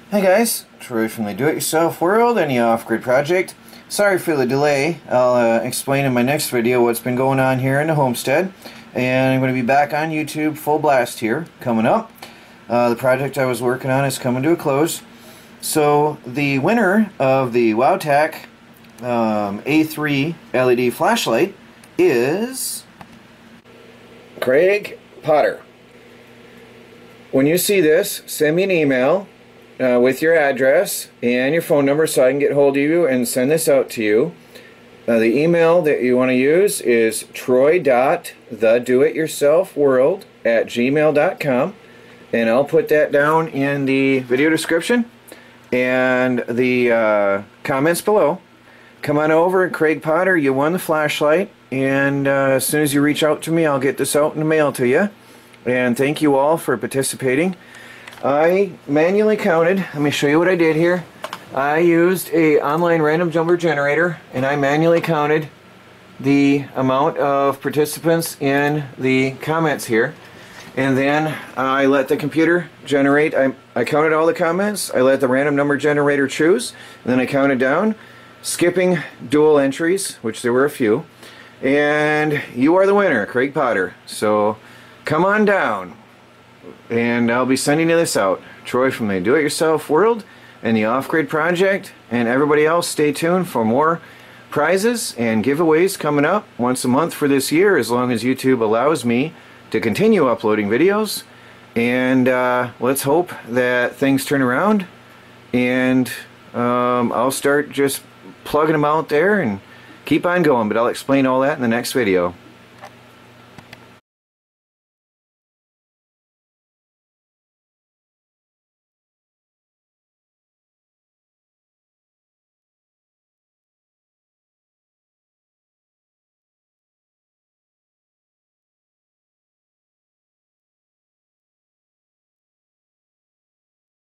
Hi guys, Troy from the Do-It-Yourself World and the Off-Grid Project. Sorry for the delay. I'll explain in my next video what's been going on here in the homestead. And I'm going to be back on YouTube full blast here, coming up. The project I was working on is coming to a close. So the winner of the Wowtac A3 LED flashlight is Craig Potter. When you see this, send me an email with your address and your phone number so I can get hold of you and send this out to you. The email that you want to use is troy.thedoityourselfworld@gmail.com, and I'll put that down in the video description and the comments below. Come on over, Craig Potter, you won the flashlight, and as soon as you reach out to me, I'll get this out in the mail to you. And thank you all for participating. I manually counted. Let me show you what I did here. I used a online random number generator, and I manually counted the amount of participants in the comments here, and then I let the computer generate. I counted all the comments. I let the random number generator choose, and then I counted down, skipping dual entries, which there were a few, and you are the winner, Craig Potter. So come on down, and I'll be sending you this out. Troy from the Do-It-Yourself World and the Off-Grid Project, and everybody else, stay tuned for more prizes and giveaways coming up once a month for this year, as long as YouTube allows me to continue uploading videos. And let's hope that things turn around, and I'll start just plugging them out there and keep on going, but I'll explain all that in the next video.